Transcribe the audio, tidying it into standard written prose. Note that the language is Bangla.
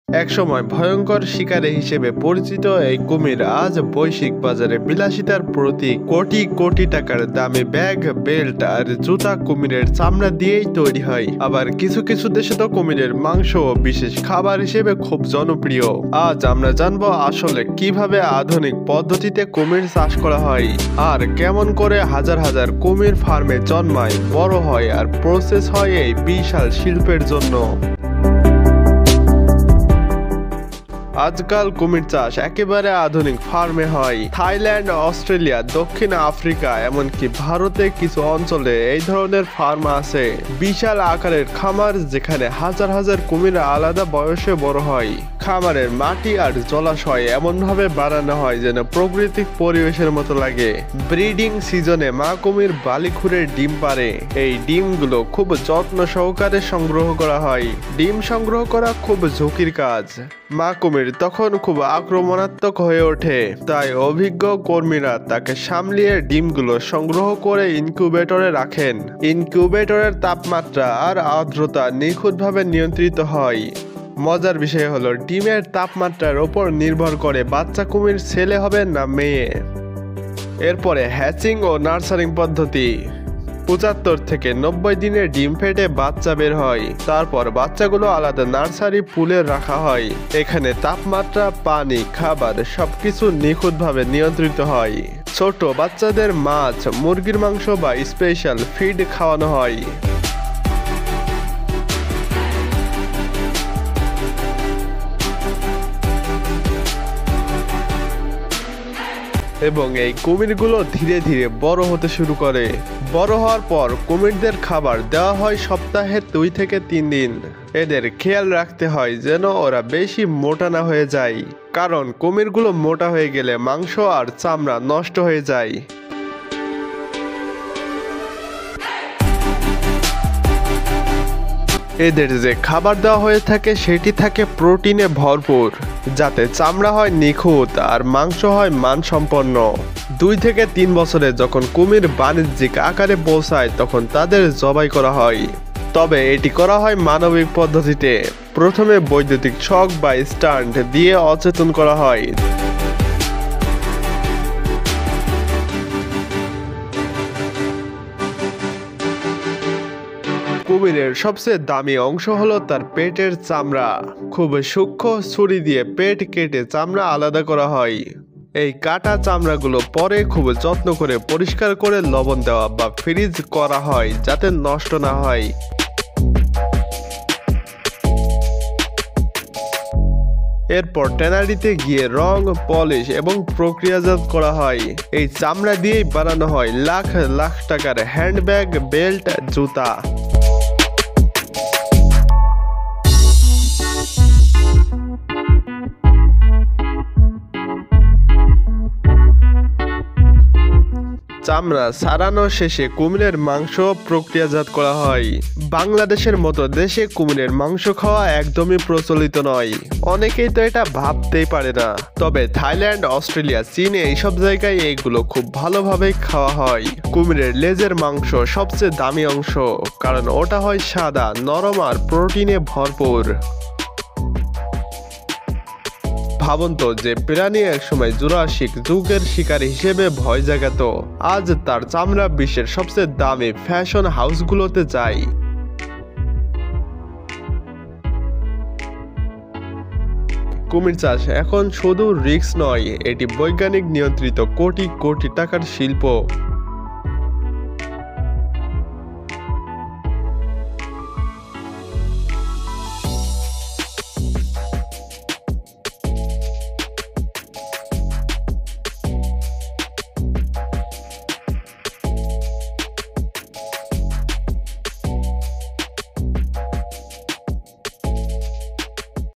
একসময় ভয়ঙ্কর শিকারী হিসেবে পরিচিত এই কুমির আজ বৈশ্বিক বাজারে বিলাসিতার প্রতীক। কোটি কোটি টাকার দামে ব্যাগ, বেল্ট আর জুতা কুমিরের চামড়া দিয়েই তৈরি হয়। আবার কিছু কিছু দেশে তো কুমিরের মাংস বিশেষ খাবার হিসেবে খুব জনপ্রিয়। আজ আমরা জানবো আসলে কিভাবে আধুনিক পদ্ধতিতে কুমির চাষ করা হয়, আর কেমন করে হাজার হাজার কুমির ফার্মে জন্মায়, বড় হয় আর প্রসেস হয় এই বিশাল শিল্পের জন্য। আজকাল কুমির চাষ একেবারে আধুনিক ফার্মে হয়। থাইল্যান্ড, অস্ট্রেলিয়া, দক্ষিণ আফ্রিকা এমনকি ভারতে কিছু অঞ্চলে এই ধরনের ফার্ম আছে। বিশাল আকারের খামার যেখানে হাজার হাজার কুমির আলাদা বয়সে বড় হয়। খামারের মাটি আর জলাশয় এমনভাবে বানানো হয় যেন প্রাকৃতিক পরিবেশের মতো লাগে। ব্রিডিং সিজনে মা কুমির বালিখুরের ডিম পারে। এই ডিমগুলো খুব যত্ন সহকারে সংগ্রহ করা হয়। ডিম সংগ্রহ করা খুব ঝুঁকির কাজ। মা কুমির তখন খুব আক্রমণাত্মক হয়ে ওঠে, তাই অভিজ্ঞ কর্মীরা তাকে সামলিয়ে ডিমগুলো সংগ্রহ করে ইনকিউবেটরে রাখেন। ইনকিউবেটরের তাপমাত্রা আর আর্দ্রতা নিখুঁতভাবে নিয়ন্ত্রিত হয়। মজার বিষয় হলো ডিমের তাপমাত্রার ওপর নির্ভর করে বাচ্চা কুমির ছেলে হবে না মেয়ে। এরপরে হ্যাচিং ও নার্সারিং পদ্ধতি। ৭৫ থেকে ৯০ দিনে ডিম ফেটে বাচ্চা বের হয়। তারপর বাচ্চাগুলো আলাদা নার্সারি পুলে রাখা হয়। এখানে তাপমাত্রা, পানি, খাবার সবকিছু নিখুঁতভাবে নিয়ন্ত্রিত হয়। ছোট বাচ্চাদের মাছ, মুরগির মাংস বা স্পেশাল ফিড খাওয়ানো হয়। এবং এই কুমিরগুলো ধীরে ধীরে বড় হতে শুরু করে। বড় হওয়ার পর কুমিরদের খাবার দেওয়া হয় সপ্তাহে ২ থেকে ৩ দিন। এদের খেয়াল রাখতে হয় যেন ওরা বেশি মোটা না হয়ে যায়, কারণ কুমিরগুলো মোটা হয়ে গেলে মাংস আর চামড়া নষ্ট হয়ে যায়। এদের যে খাবার দেওয়া হয়ে থাকে সেটি থাকে প্রোটিনে ভরপুর, যাতে চামড়া হয় নিখুঁত আর মাংস হয় মানসম্পন্ন। ২ থেকে ৩ বছরে যখন কুমির বাণিজ্যিক আকারে পৌঁছায় তখন তাদের জবাই করা হয়। তবে এটি করা হয় মানবিক পদ্ধতিতে। প্রথমে বৈদ্যুতিক ছক বা স্টান্ট দিয়ে অচেতন করা হয়। কুমিরের সবচেয়ে দামি অংশ হলো তার পেটের চামড়া। খুব সূক্ষ্ম ছুরি দিয়ে পেট কেটে চামড়া আলাদা করা হয়। এই কাটা চামড়াগুলো পরে খুব যত্ন করে পরিষ্কার করে লবণ দেওয়া বা ফ্রিজ করা হয় যাতে নষ্ট না হয়। এরপর ট্যানারিতে গিয়ে রং, পলিশ এবং প্রক্রিয়াজাত করা হয়। এই চামড়া দিয়েই বানানো হয় লাখ লাখ টাকার হ্যান্ডব্যাগ, বেল্ট, জুতা। চামড়া ছাড়ানো শেষে কুমিরের মাংস প্রক্রিয়াজাত করা হয়। বাংলাদেশের মতো দেশে কুমিরের মাংস খাওয়া একদমই প্রচলিত নয়। অনেকেই তো এটা ভাবতেই পারে না। তবে থাইল্যান্ড, অস্ট্রেলিয়া, চীন এইসব জায়গায় এইগুলো খুব ভালোভাবে খাওয়া হয়। কুমিরের লেজের মাংস সবচেয়ে দামি অংশ, কারণ ওটা হয় সাদা, নরম আর প্রোটিনে ভরপুর। ভাবুন তো, যে প্রাণী একসময় জুরাসিক যুগের শিকারী হিসেবে ভয় জাগাতো, আজ তার চামড়া বিশ্বের সবচেয়ে দামি ফ্যাশন হাউসগুলোতে যায়। কুমির চাষ এখন শুধু রিস্ক নয়, এটি বৈজ্ঞানিক নিয়ন্ত্রিত কোটি কোটি টাকার শিল্প।